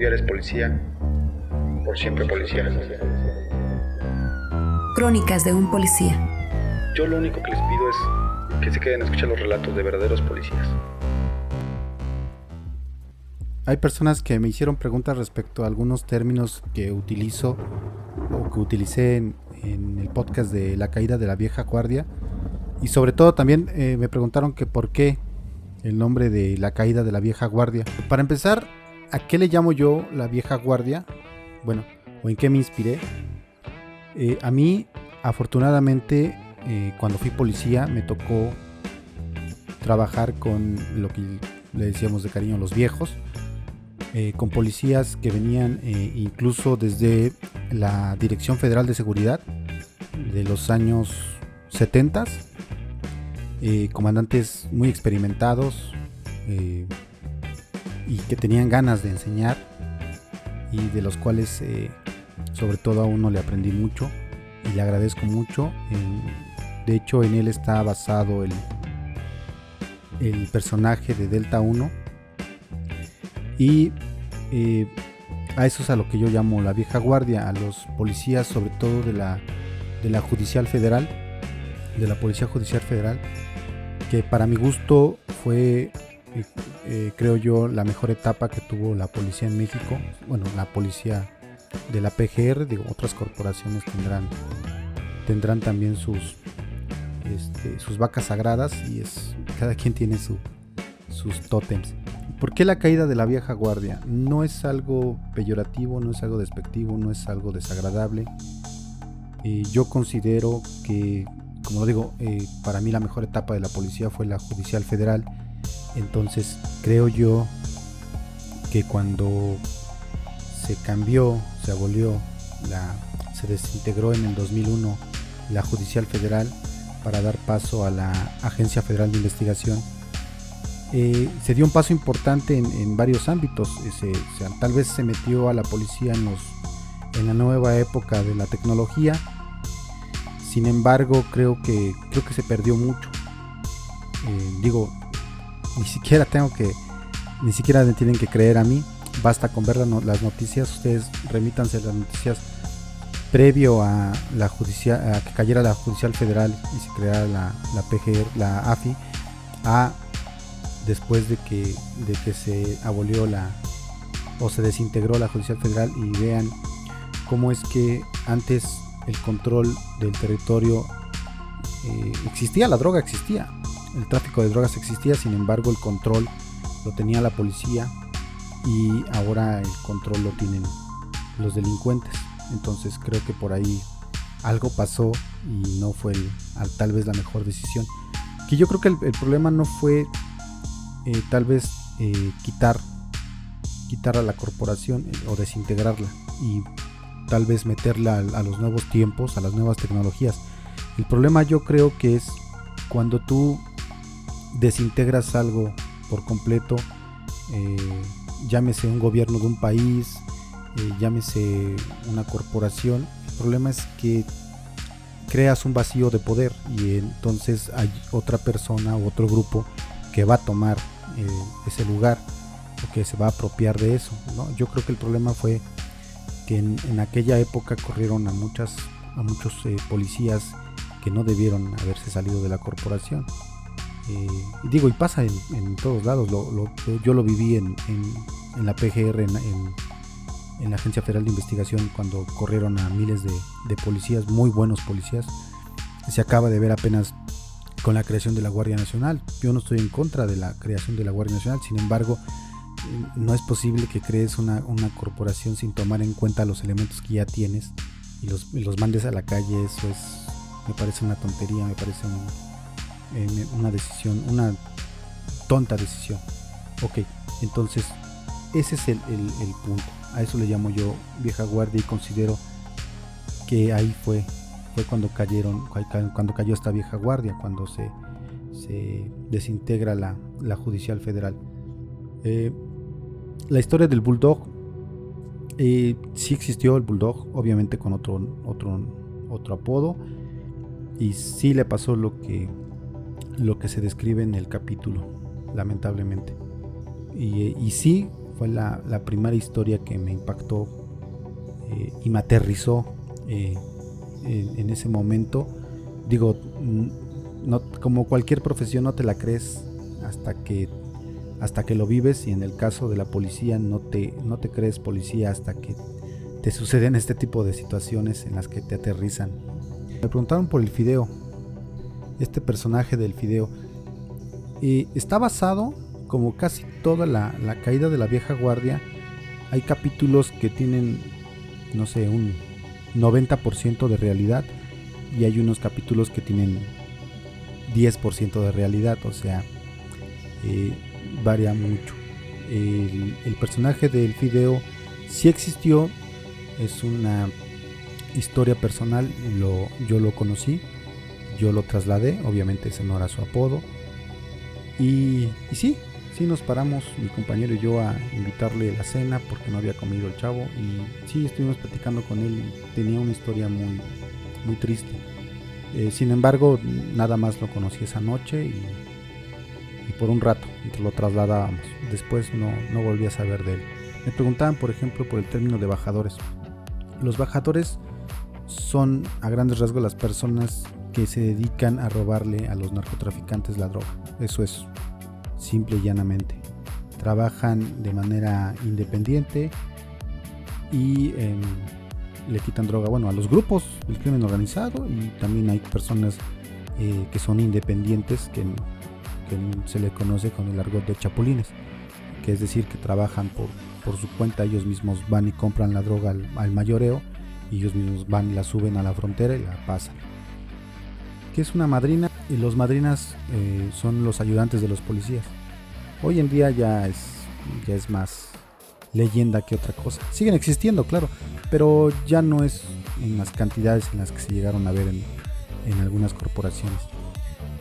ya eres policía, por siempre policía. Crónicas de un policía. Yo lo único que les pido es que se queden a escuchar los relatos de verdaderos policías. Hay personas que me hicieron preguntas respecto a algunos términos que utilizo o que utilicé en el podcast de La Caída de la Vieja Guardia, y sobre todo también me preguntaron que por qué el nombre de La Caída de la Vieja Guardia. Para empezar, ¿a qué le llamo yo la Vieja Guardia? Bueno, o en qué me inspiré. A mí, afortunadamente, cuando fui policía me tocó trabajar con lo que le decíamos de cariño los viejos, con policías que venían incluso desde la Dirección Federal de Seguridad de los años 70, comandantes muy experimentados y que tenían ganas de enseñar, y de los cuales sobre todo a uno le aprendí mucho y le agradezco mucho. De hecho, en él está basado el personaje de Delta 1, y a eso es a lo que yo llamo la vieja guardia, a los policías, sobre todo de la Judicial Federal, de la Policía Judicial Federal, que para mi gusto fue, creo yo, la mejor etapa que tuvo la policía en México. Bueno, la policía de la PGR, digo, otras corporaciones tendrán también sus vacas sagradas, y cada quien tiene sus tótems. ¿Por qué la caída de la vieja guardia? No es algo peyorativo, no es algo despectivo, no es algo desagradable. Yo considero que, como lo digo, para mí la mejor etapa de la policía fue la Judicial Federal. Entonces creo yo que cuando se cambió, se abolió, se desintegró en el 2001 la Judicial Federal para dar paso a la Agencia Federal de Investigación, se dio un paso importante en varios ámbitos. Tal vez se metió a la policía en la nueva época de la tecnología. Sin embargo, creo que se perdió mucho. Digo, ni siquiera me tienen que creer a mí. Basta con ver las noticias. Ustedes remítanse a las noticias previo a que cayera la Judicial Federal y se creara la PGR, la AFI, después de que se abolió o se desintegró la Judicial Federal, y vean cómo es que antes el control del territorio existía, la droga existía, el tráfico de drogas existía, sin embargo el control lo tenía la policía, y ahora el control lo tienen los delincuentes. Entonces creo que por ahí algo pasó y no fue tal vez la mejor decisión. Que yo creo que el problema no fue tal vez quitar a la corporación o desintegrarla y tal vez meterla a los nuevos tiempos, a las nuevas tecnologías. El problema yo creo que es cuando tú desintegras algo por completo, llámese un gobierno de un país, llámese una corporación. El problema es que creas un vacío de poder, y entonces hay otra persona u otro grupo que va a tomar ese lugar, o que se va a apropiar de eso, ¿no? Yo creo que el problema fue que en aquella época corrieron a muchos policías que no debieron haberse salido de la corporación. Y pasa en todos lados. Yo lo viví en la PGR, en la Agencia Federal de Investigación, cuando corrieron a miles de policías, muy buenos policías. Se acaba de ver apenas con la creación de la Guardia Nacional. Yo no estoy en contra de la creación de la Guardia Nacional, sin embargo, no es posible que crees una corporación sin tomar en cuenta los elementos que ya tienes y los mandes a la calle. Eso me parece una tontería, me parece una tonta decisión. Ok, entonces ese es el punto. A eso le llamo yo vieja guardia, y considero que ahí fue cuando cayó esta vieja guardia, cuando se desintegra la Judicial Federal. La historia del Bulldog, sí existió el Bulldog, obviamente con otro apodo, y sí le pasó lo que se describe en el capítulo, lamentablemente. Y sí Fue la primera historia que me impactó y me aterrizó en ese momento. Digo, no, como cualquier profesión, no te la crees hasta que lo vives, y en el caso de la policía no te crees policía hasta que te suceden este tipo de situaciones en las que te aterrizan. Me preguntaron por el Fideo, este personaje del Fideo. Está basado, como casi toda la caída de la vieja guardia. Hay capítulos que tienen, no sé, un 90% de realidad, y hay unos capítulos que tienen 10% de realidad, o sea, varía mucho. El personaje del Fideo sí existió, es una historia personal, yo lo conocí, yo lo trasladé, obviamente ese no era su apodo, y sí nos paramos, mi compañero y yo, a invitarle a la cena porque no había comido el chavo, y sí estuvimos platicando con él, y tenía una historia muy, muy triste. Sin embargo, nada más lo conocí esa noche y por un rato lo trasladábamos. Después no volví a saber de él. Me preguntaban, por ejemplo, por el término de bajadores. Los bajadores son, a grandes rasgos, las personas que se dedican a robarle a los narcotraficantes la droga. Eso es, simple y llanamente. Trabajan de manera independiente y le quitan droga, bueno, a los grupos del crimen organizado, y también hay personas que son independientes, que se le conoce con el argot de chapulines, que es decir, que trabajan por su cuenta. Ellos mismos van y compran la droga al mayoreo, y ellos mismos van y la suben a la frontera y la pasan. ¿Qué es una madrina? Y los madrinas son los ayudantes de los policías. Hoy en día ya es más leyenda que otra cosa. Siguen existiendo, claro, pero ya no es en las cantidades en las que se llegaron a ver en algunas corporaciones.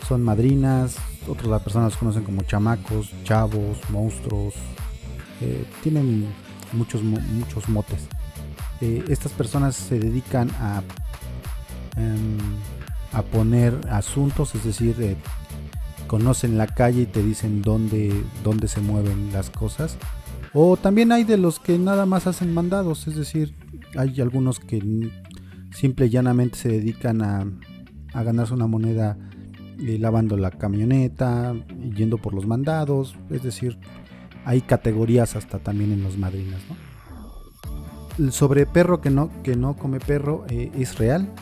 Son madrinas, otras personas los conocen como chamacos, chavos, monstruos, tienen muchos motes. Estas personas se dedican a poner asuntos, es decir, conocen la calle y te dicen dónde se mueven las cosas. O también hay de los que nada más hacen mandados, es decir, hay algunos que simple y llanamente se dedican a ganarse una moneda lavando la camioneta, yendo por los mandados. Es decir, hay categorías hasta también en los madrinas, ¿no? Sobre perro que no come perro, es real.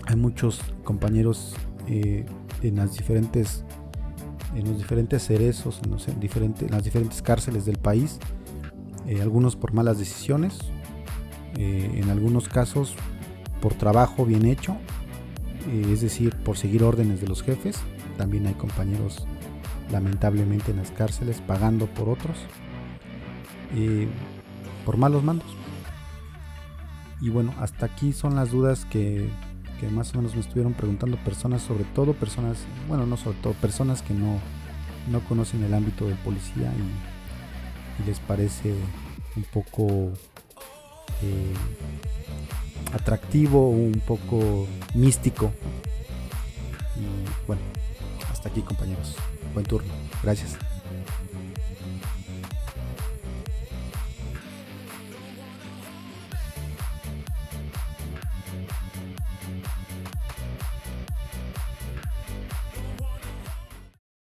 Hay muchos compañeros en los diferentes cerezos, en las diferentes cárceles del país, algunos por malas decisiones, en algunos casos por trabajo bien hecho, es decir, por seguir órdenes de los jefes. También hay compañeros, lamentablemente, en las cárceles pagando por otros, por malos mandos. Y bueno, hasta aquí son las dudas que más o menos me estuvieron preguntando personas que no conocen el ámbito del policía, y les parece un poco atractivo, un poco místico. Y bueno, hasta aquí, compañeros. Buen turno. Gracias.